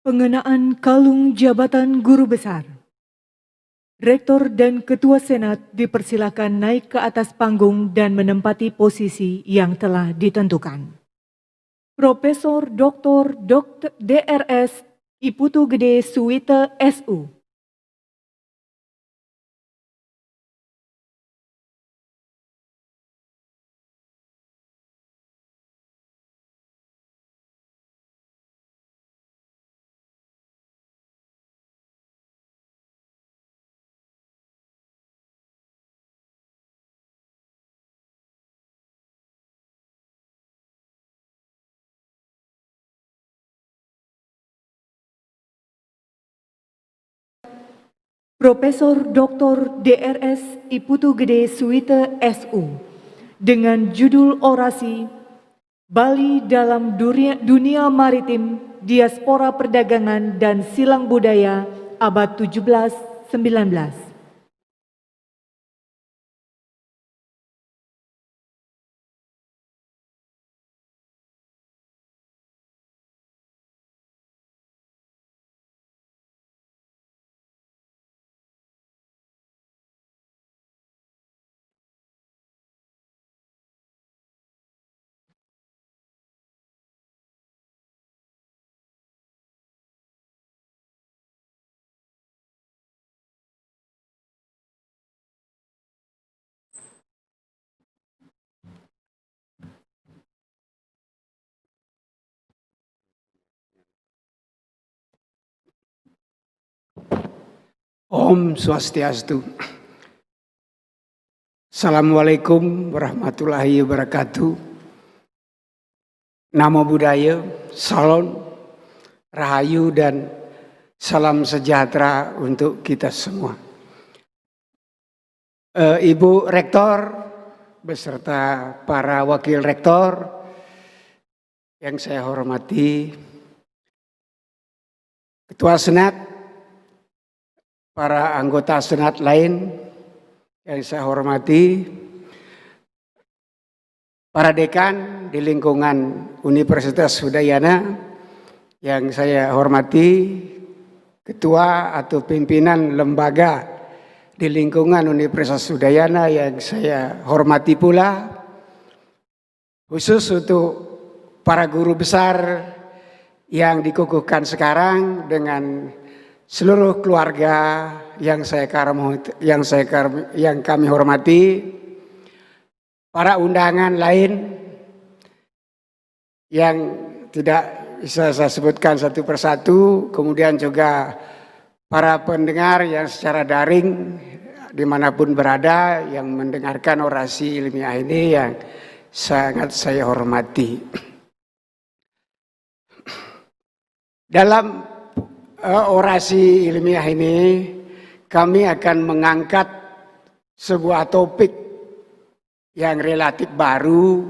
Pengenaan kalung jabatan guru besar. Rektor dan Ketua Senat dipersilakan naik ke atas panggung dan menempati posisi yang telah ditentukan. Profesor Dr. DRS Iputu Gede Suwite SU. Profesor Dr. DRS Iputu Gede Suwite SU dengan judul orasi Bali dalam dunia maritim, diaspora perdagangan dan silang budaya abad 17-19. Om Swastiastu. Assalamualaikum warahmatullahi wabarakatuh. Namo Buddhaya, Salam, Rahayu dan salam sejahtera untuk kita semua. Ibu Rektor beserta para Wakil Rektor yang saya hormati, Ketua Senat, para anggota Senat lain yang saya hormati, para dekan di lingkungan Universitas Udayana yang saya hormati, ketua atau pimpinan lembaga di lingkungan Universitas Udayana yang saya hormati pula, khusus untuk para guru besar yang dikukuhkan sekarang dengan seluruh keluarga yang kami hormati, para undangan lain yang tidak bisa saya sebutkan satu persatu, kemudian juga para pendengar yang secara daring dimanapun berada yang mendengarkan orasi ilmiah ini yang sangat saya hormati. Dalam orasi ilmiah ini kami akan mengangkat sebuah topik yang relatif baru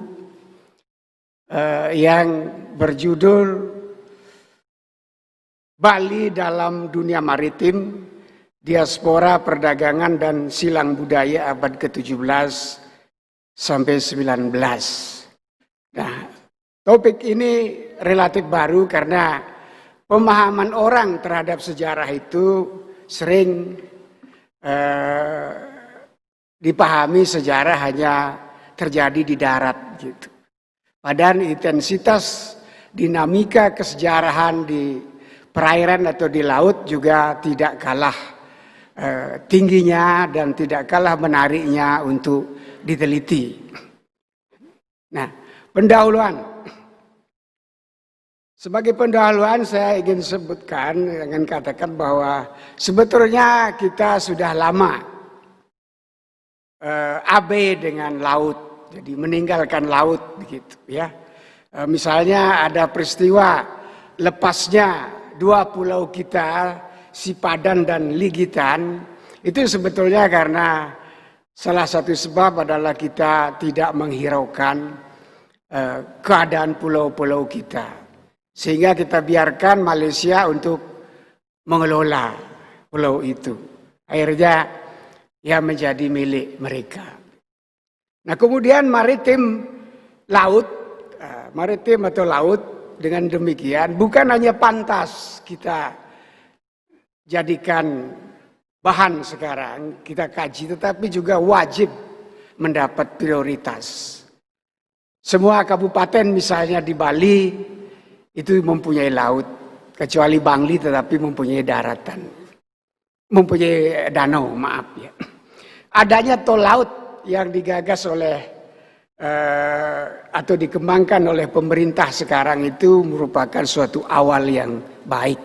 yang berjudul Bali dalam dunia maritim, diaspora perdagangan dan silang budaya abad ke-17 sampai 19. Nah, topik ini relatif baru karena pemahaman orang terhadap sejarah itu sering dipahami sejarah hanya terjadi di darat gitu. Padahal intensitas dinamika kesejarahan di perairan atau di laut juga tidak kalah tingginya dan tidak kalah menariknya untuk diteliti. Nah, pendahuluan. Sebagai pendahuluan saya ingin sebutkan dengan katakan bahwa sebetulnya kita sudah lama abai dengan laut, jadi meninggalkan laut begitu ya. Misalnya ada peristiwa lepasnya dua pulau kita, Sipadan dan Ligitan, itu sebetulnya karena salah satu sebab adalah kita tidak menghiraukan keadaan pulau-pulau kita. Sehingga kita biarkan Malaysia untuk mengelola pulau itu. Akhirnya ya menjadi milik mereka. Nah kemudian maritim atau laut dengan demikian bukan hanya pantas kita jadikan bahan sekarang, kita kaji, tetapi juga wajib mendapat prioritas. Semua kabupaten misalnya di Bali itu mempunyai laut, kecuali Bangli tetapi mempunyai daratan, mempunyai danau, maaf ya. Adanya tol laut yang digagas oleh atau dikembangkan oleh pemerintah sekarang itu merupakan suatu awal yang baik.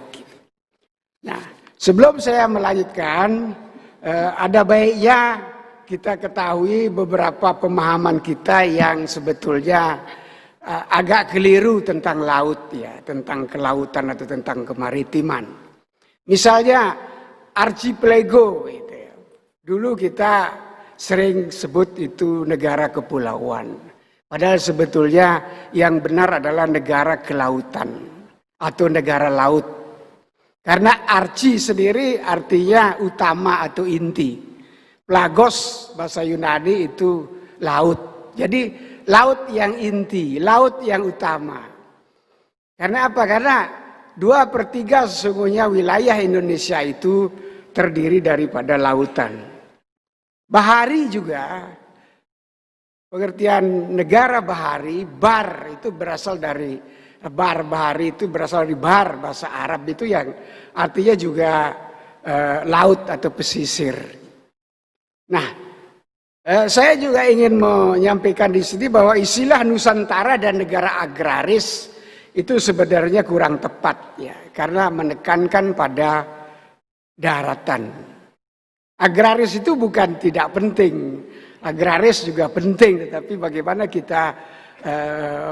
Nah, sebelum saya melanjutkan, ada baiknya kita ketahui beberapa pemahaman kita yang sebetulnya agak keliru tentang laut ya, tentang kelautan atau tentang kemaritiman. Misalnya archipelago gitu ya. Dulu kita sering sebut itu negara kepulauan. Padahal sebetulnya yang benar adalah negara kelautan atau negara laut. Karena archi sendiri artinya utama atau inti. Plagos bahasa Yunani itu laut. Jadi laut yang inti, laut yang utama. Karena apa? Karena 2/3 sesungguhnya wilayah Indonesia itu terdiri daripada lautan. Bahari juga, pengertian negara bahari, bar itu berasal dari bahari itu berasal dari bar, bahasa Arab itu yang artinya juga laut atau pesisir. Nah, saya juga ingin menyampaikan di sini bahwa istilah Nusantara dan negara agraris itu sebenarnya kurang tepat ya, karena menekankan pada daratan. Agraris itu bukan tidak penting, agraris juga penting, tetapi bagaimana kita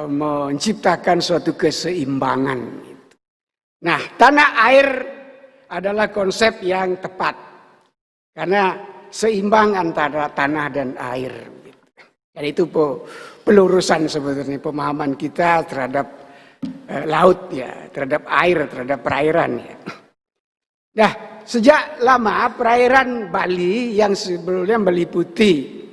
menciptakan suatu keseimbangan. Nah, tanah air adalah konsep yang tepat, karena seimbang antara tanah dan air. Dan itu pelurusan sebetulnya pemahaman kita terhadap laut ya, terhadap air, terhadap perairan ya. Nah, sejak lama perairan Bali yang sebelumnya meliputi,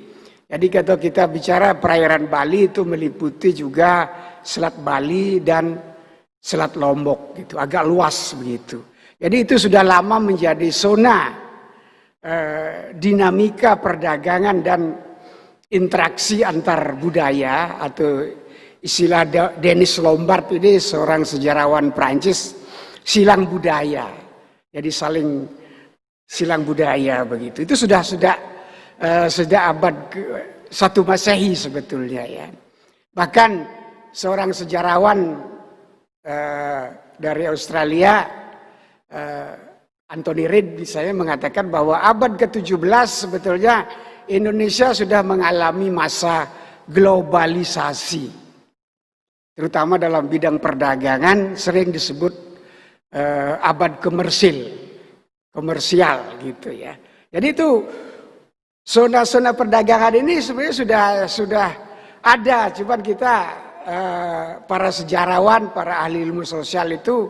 jadi kalau kita bicara perairan Bali itu meliputi juga Selat Bali dan Selat Lombok gitu, agak luas begitu. Jadi itu sudah lama menjadi zona dinamika perdagangan dan interaksi antar budaya, atau istilah Denis Lombard ini seorang sejarawan Prancis, silang budaya. Jadi saling silang budaya begitu. Itu sudah abad ke-1 Masehi sebetulnya ya. Bahkan seorang sejarawan dari Australia, Anthony Reid misalnya mengatakan bahwa abad ke-17 sebetulnya Indonesia sudah mengalami masa globalisasi. Terutama dalam bidang perdagangan sering disebut abad komersial gitu ya. Jadi itu zona-zona perdagangan ini sebenarnya sudah ada, cuman kita para sejarawan, para ahli ilmu sosial itu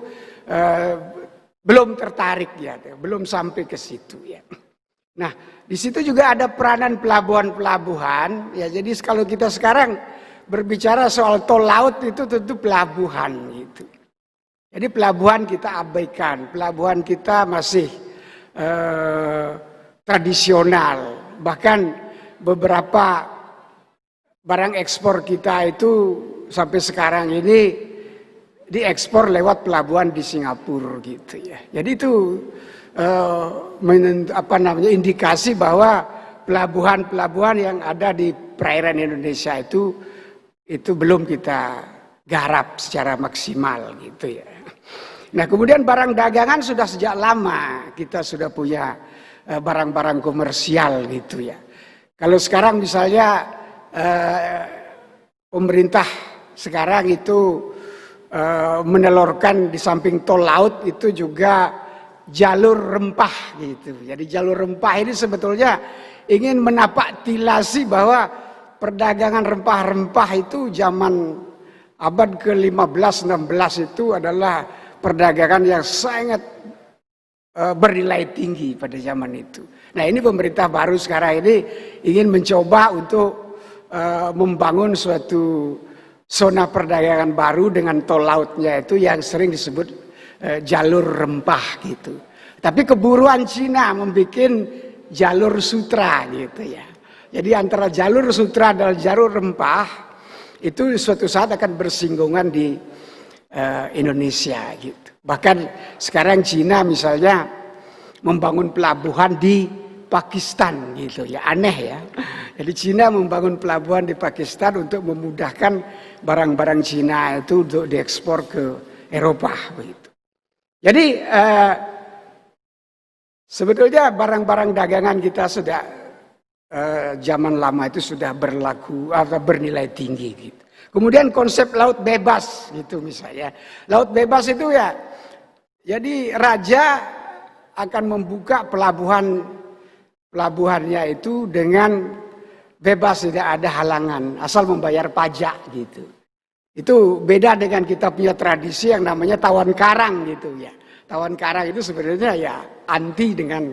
belum tertarik ya, belum sampai ke situ ya. Nah, di situ juga ada peranan pelabuhan-pelabuhan ya. Jadi kalau kita sekarang berbicara soal tol laut itu tentu pelabuhan gitu. Jadi pelabuhan kita abaikan, pelabuhan kita masih tradisional. Bahkan beberapa barang ekspor kita itu sampai sekarang ini diekspor lewat pelabuhan di Singapura gitu ya. Jadi itu indikasi bahwa pelabuhan-pelabuhan yang ada di perairan Indonesia itu belum kita garap secara maksimal gitu ya. Nah, kemudian barang dagangan sudah sejak lama kita sudah punya barang-barang komersial gitu ya. Kalau sekarang misalnya pemerintah sekarang itu menelurkan di samping tol laut itu juga jalur rempah gitu. Jadi jalur rempah ini sebetulnya ingin menapaktilasi bahwa perdagangan rempah-rempah itu zaman abad ke-15-16 itu adalah perdagangan yang sangat bernilai tinggi pada zaman itu. Nah, ini pemerintah baru sekarang ini ingin mencoba untuk membangun suatu zona perdagangan baru dengan tol lautnya itu yang sering disebut jalur rempah gitu. Tapi keburuan Cina membuat jalur sutra gitu ya. Jadi antara jalur sutra dan jalur rempah itu suatu saat akan bersinggungan di Indonesia gitu. Bahkan sekarang Cina misalnya membangun pelabuhan di Pakistan gitu ya, aneh ya. Jadi Cina membangun pelabuhan di Pakistan untuk memudahkan barang-barang Cina itu untuk diekspor ke Eropa begitu. Jadi sebetulnya barang-barang dagangan kita sudah zaman lama itu sudah berlaku atau bernilai tinggi gitu. Kemudian konsep laut bebas gitu misalnya. Laut bebas itu ya, jadi raja akan membuka pelabuhannya itu dengan bebas, tidak ada halangan, asal membayar pajak gitu. Itu beda dengan kita punya tradisi yang namanya tawon karang gitu ya. Tawon karang itu sebenarnya ya anti dengan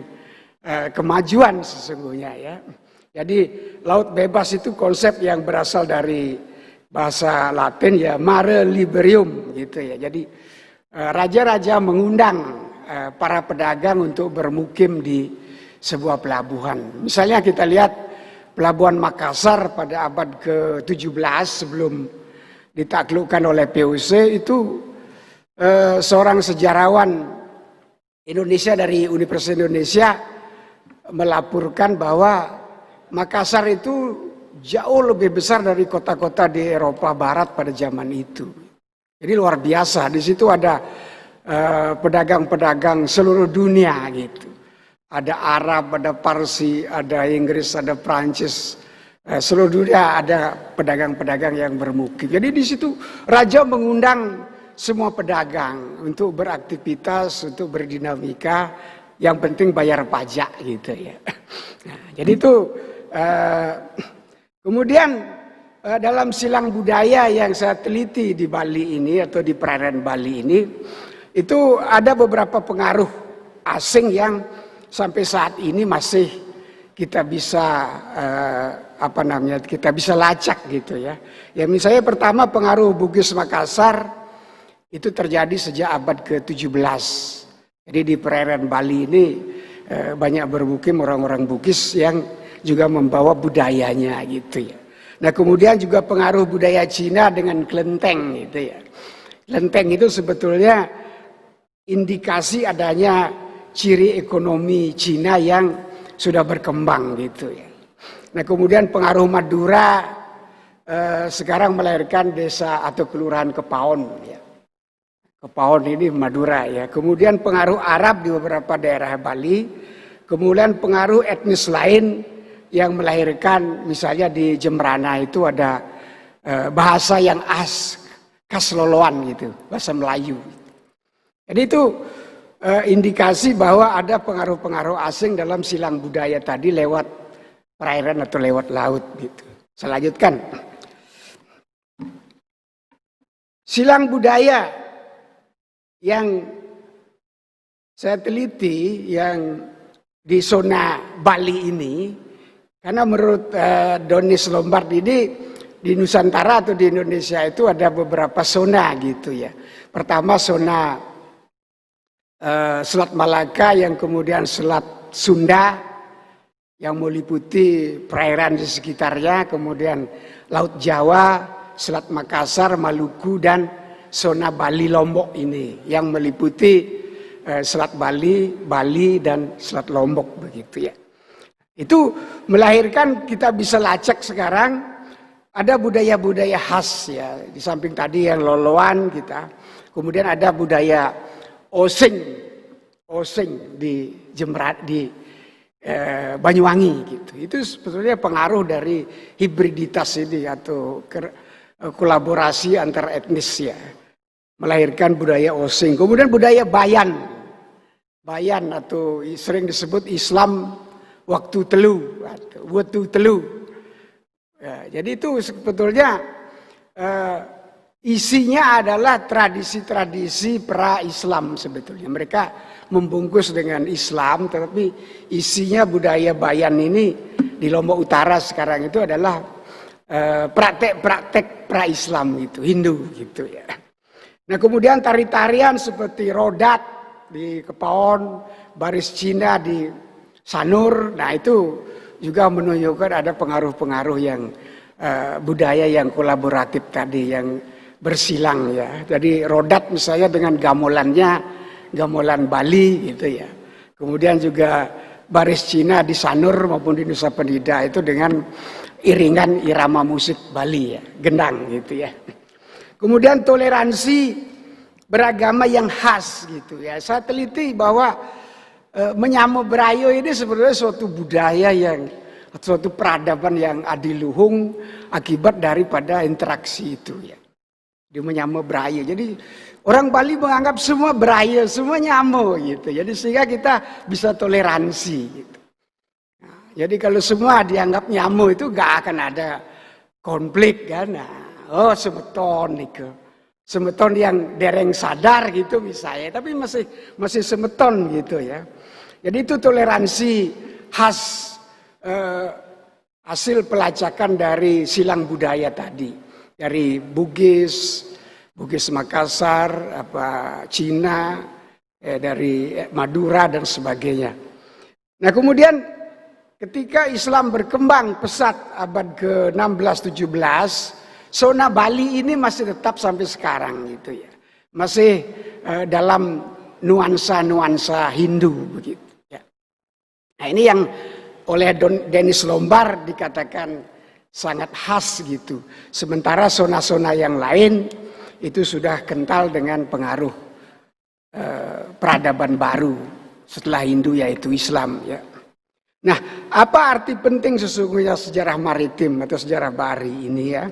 kemajuan sesungguhnya ya. Jadi laut bebas itu konsep yang berasal dari bahasa Latin ya, mare liberum gitu ya. Jadi raja-raja mengundang para pedagang untuk bermukim di sebuah pelabuhan. Misalnya kita lihat pelabuhan Makassar pada abad ke-17 sebelum ditaklukkan oleh VOC itu seorang sejarawan Indonesia dari Universitas Indonesia melaporkan bahwa Makassar itu jauh lebih besar dari kota-kota di Eropa Barat pada zaman itu. Jadi luar biasa. Di situ ada pedagang-pedagang seluruh dunia gitu. Ada Arab, ada Parsi, ada Inggris, ada Prancis. Seluruh dunia ada pedagang-pedagang yang bermukim. Jadi di situ raja mengundang semua pedagang untuk beraktivitas, untuk berdinamika. Yang penting bayar pajak gitu ya. Nah, jadi itu kemudian dalam silang budaya yang saya teliti di Bali ini atau di perairan Bali ini, itu ada beberapa pengaruh asing yang sampai saat ini masih kita bisa kita bisa lacak gitu ya. Ya misalnya pertama pengaruh Bugis Makassar itu terjadi sejak abad ke-17. Jadi di perairan Bali ini banyak bermukim orang-orang Bugis yang juga membawa budayanya gitu ya. Nah kemudian juga pengaruh budaya Cina dengan kelenteng gitu ya. Kelenteng itu sebetulnya indikasi adanya ciri ekonomi Cina yang sudah berkembang gitu ya. Nah kemudian pengaruh Madura sekarang melahirkan desa atau kelurahan Kepaon ya. Kepaon ini Madura ya. Kemudian pengaruh Arab di beberapa daerah Bali. Kemudian pengaruh etnis lain yang melahirkan misalnya di Jembrana itu ada bahasa yang khas Loloan gitu, bahasa Melayu. Jadi itu indikasi bahwa ada pengaruh-pengaruh asing dalam silang budaya tadi lewat perairan atau lewat laut gitu. Saya lanjutkan. Silang budaya yang saya teliti yang di zona Bali ini, karena menurut Donis Lombard ini di Nusantara atau di Indonesia itu ada beberapa zona gitu ya. Pertama zona Selat Malaka, yang kemudian Selat Sunda yang meliputi perairan di sekitarnya, kemudian Laut Jawa, Selat Makassar, Maluku, dan zona Bali Lombok ini yang meliputi Selat Bali dan Selat Lombok begitu ya. Itu melahirkan kita bisa lacak sekarang ada budaya-budaya khas ya, di samping tadi yang Loloan kita, kemudian ada budaya Osing di Banyuwangi gitu. Itu sebetulnya pengaruh dari hibriditas ini atau kolaborasi antar etnis ya, melahirkan budaya Osing. Kemudian budaya Bayan atau sering disebut Islam waktu telu, ya, jadi itu sebetulnya isinya adalah tradisi-tradisi pra-Islam sebetulnya. Mereka membungkus dengan Islam, tetapi isinya budaya Bayan ini di Lombok Utara sekarang itu adalah praktek-praktek pra-Islam gitu, Hindu gitu ya. Nah kemudian tari-tarian seperti rodat di Kepaon, baris Cina di Sanur, nah itu juga menunjukkan ada pengaruh-pengaruh yang budaya yang kolaboratif tadi, yang bersilang ya. Jadi rodat misalnya dengan gamelannya, gamelan Bali gitu ya. Kemudian juga baris Cina di Sanur maupun di Nusa Penida itu dengan iringan irama musik Bali ya, gendang gitu ya. Kemudian toleransi beragama yang khas gitu ya. Saya teliti bahwa menyambut berayo ini sebenarnya suatu budaya yang, suatu peradaban yang adiluhung akibat daripada interaksi itu ya. Dia menyambut berayo. Jadi orang Bali menganggap semua berayo, semua nyambut gitu. Jadi sehingga kita bisa toleransi gitu. Nah, jadi kalau semua dianggap nyambut itu gak akan ada konflik kan. Nah, oh semeton nih ke. Semeton yang dereng sadar gitu misalnya, tapi masih semeton gitu ya. Jadi itu toleransi khas hasil pelacakan dari silang budaya tadi, dari Bugis Makassar, Cina, dari Madura dan sebagainya. Nah kemudian ketika Islam berkembang pesat abad ke-16-17, zona Bali ini masih tetap sampai sekarang gitu ya. Masih dalam nuansa-nuansa Hindu begitu ya. Nah ini yang oleh Dennis Lombard dikatakan sangat khas gitu. Sementara zona-zona yang lain itu sudah kental dengan pengaruh peradaban baru setelah Hindu yaitu Islam ya. Nah, apa arti penting sesungguhnya sejarah maritim atau sejarah Bari ini ya?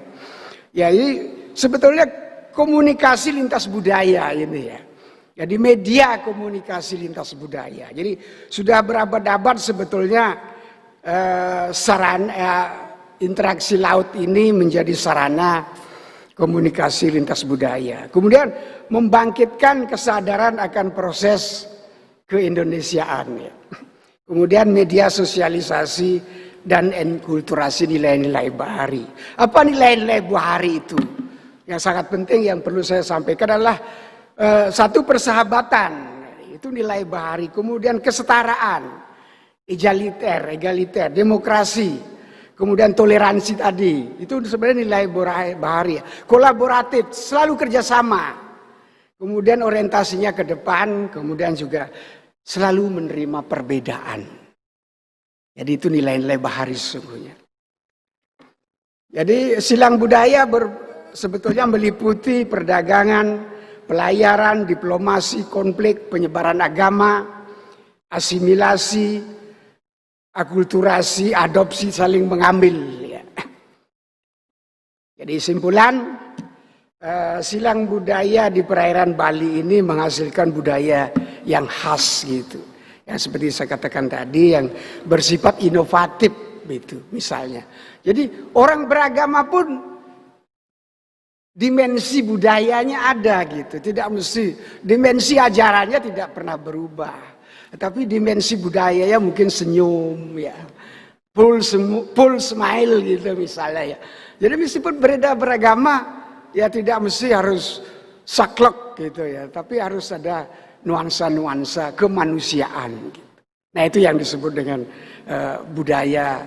Ya ini sebetulnya komunikasi lintas budaya ini ya. Jadi media komunikasi lintas budaya. Jadi sudah berabad-abad sebetulnya interaksi laut ini menjadi sarana komunikasi lintas budaya. Kemudian membangkitkan kesadaran akan proses keindonesiaan ya. Kemudian media sosialisasi dan enkulturasi nilai-nilai bahari. Apa nilai-nilai bahari itu? Yang sangat penting yang perlu saya sampaikan adalah satu persahabatan, itu nilai bahari. Kemudian kesetaraan, egaliter, demokrasi. Kemudian toleransi tadi, itu sebenarnya nilai bahari. Kolaboratif, selalu kerjasama. Kemudian orientasinya ke depan, kemudian juga selalu menerima perbedaan. Jadi itu nilai-nilai bahari sesungguhnya. Jadi silang budaya sebetulnya meliputi perdagangan, pelayaran, diplomasi, konflik, penyebaran agama, asimilasi, akulturasi, adopsi, saling mengambil. Ya. Jadi simpulan, silang budaya di perairan Bali ini menghasilkan budaya yang khas gitu. Yang seperti saya katakan tadi, yang bersifat inovatif gitu misalnya. Jadi orang beragama pun dimensi budayanya ada gitu. Tidak mesti, dimensi ajarannya tidak pernah berubah. Tapi dimensi budayanya mungkin senyum ya. Full smile gitu misalnya ya. Jadi meskipun berbeda beragama, ya tidak mesti harus saklek gitu ya. Tapi harus ada nuansa-nuansa kemanusiaan. Nah itu yang disebut dengan budaya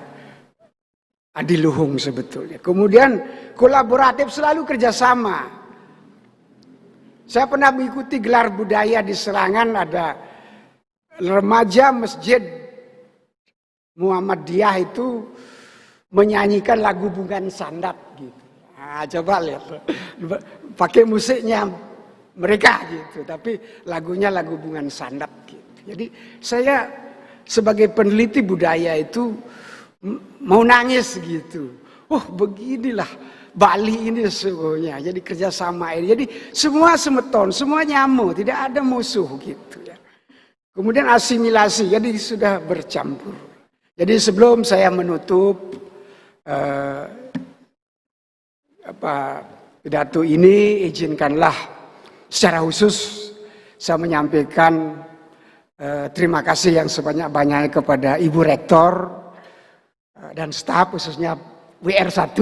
adiluhung sebetulnya. Kemudian kolaboratif, selalu kerjasama. Saya pernah mengikuti gelar budaya di Serangan, ada remaja masjid Muhammadiyah itu menyanyikan lagu Bungan Sandat gitu. Nah, coba lihat, pakai musiknya mereka gitu, tapi lagunya lagu Bungan Sandat gitu. Jadi saya sebagai peneliti budaya itu mau nangis gitu. Oh beginilah Bali ini sesungguhnya. Jadi kerjasama ini. Jadi semua semeton, semua nyambung, tidak ada musuh gitu ya. Kemudian asimilasi, jadi sudah bercampur. Jadi sebelum saya menutup pidato ini, izinkanlah secara khusus saya menyampaikan terima kasih yang sebanyak-banyaknya kepada Ibu Rektor dan staf khususnya WR1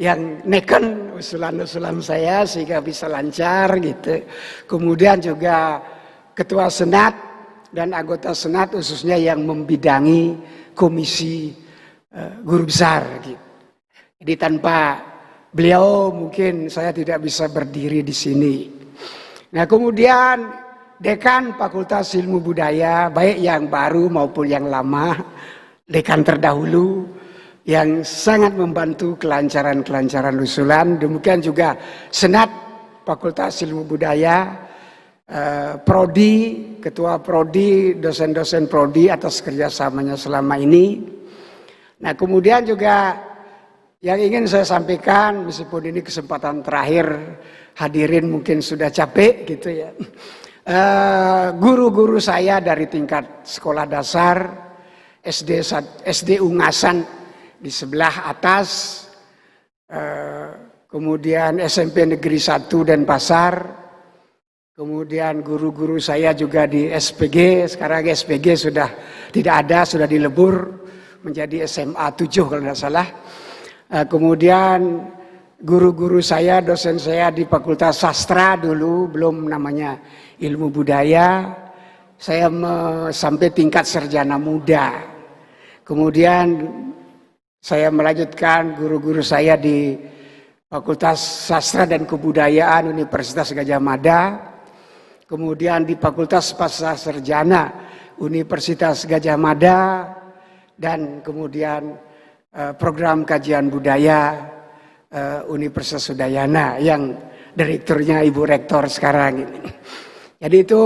yang neken usulan-usulan saya sehingga bisa lancar gitu. Kemudian juga ketua senat dan anggota senat khususnya yang membidangi komisi guru besar gitu. Jadi tanpa beliau mungkin saya tidak bisa berdiri di sini. Nah, kemudian dekan Fakultas Ilmu Budaya, baik yang baru maupun yang lama, dekan terdahulu yang sangat membantu kelancaran usulan. Demikian juga Senat Fakultas Ilmu Budaya, Prodi, Ketua Prodi, dosen-dosen Prodi atas kerjasamanya selama ini. Nah, kemudian juga yang ingin saya sampaikan, meskipun ini kesempatan terakhir, hadirin mungkin sudah capek gitu ya. Guru-guru saya dari tingkat sekolah dasar, SD Ungasan di sebelah atas, kemudian SMP Negeri 1 Denpasar, kemudian guru-guru saya juga di SPG, sekarang SPG sudah tidak ada, sudah dilebur menjadi SMA 7 kalau tidak salah. Kemudian guru-guru saya, dosen saya di Fakultas Sastra dulu, belum namanya Ilmu Budaya, saya sampai tingkat sarjana muda. Kemudian saya melanjutkan guru-guru saya di Fakultas Sastra dan Kebudayaan Universitas Gadjah Mada, kemudian di Fakultas Pasca Sarjana Universitas Gadjah Mada, dan kemudian program kajian budaya Universitas Udayana yang direkturnya Ibu Rektor sekarang ini. Jadi itu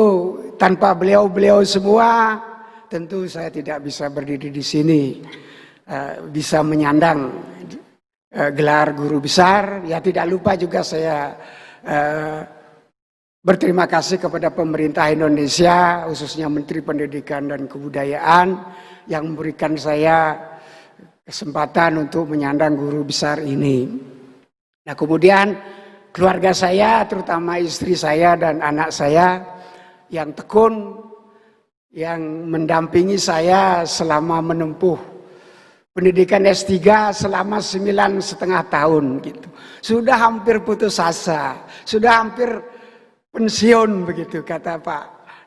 tanpa beliau-beliau semua tentu saya tidak bisa berdiri di sini, bisa menyandang gelar guru besar. Ya, tidak lupa juga saya berterima kasih kepada pemerintah Indonesia, khususnya Menteri Pendidikan dan Kebudayaan yang memberikan saya kesempatan untuk menyandang guru besar ini. Nah, kemudian keluarga saya, terutama istri saya dan anak saya yang tekun, yang mendampingi saya selama menempuh pendidikan S3 selama 9,5 tahun gitu. Sudah hampir putus asa, sudah hampir pensiun begitu kata Pak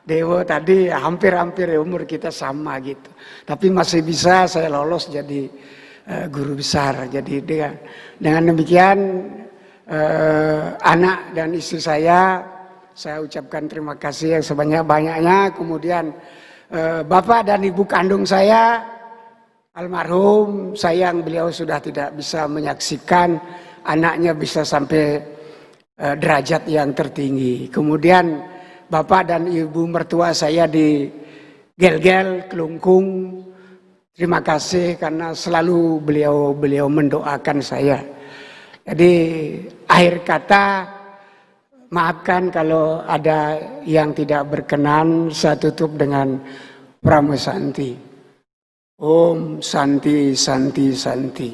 Dewo tadi, hampir-hampir umur kita sama gitu. Tapi masih bisa saya lolos jadi guru besar. Jadi dengan demikian anak dan istri saya ucapkan terima kasih yang sebanyak-banyaknya. Kemudian bapak dan ibu kandung saya almarhum, sayang beliau sudah tidak bisa menyaksikan anaknya bisa sampai derajat yang tertinggi. Kemudian bapak dan ibu mertua saya di Gel-Gel, Kelungkung, terima kasih karena selalu beliau mendoakan saya. Jadi akhir kata, maafkan kalau ada yang tidak berkenan, saya tutup dengan Pramo Santi. Om Santi Santi Santi.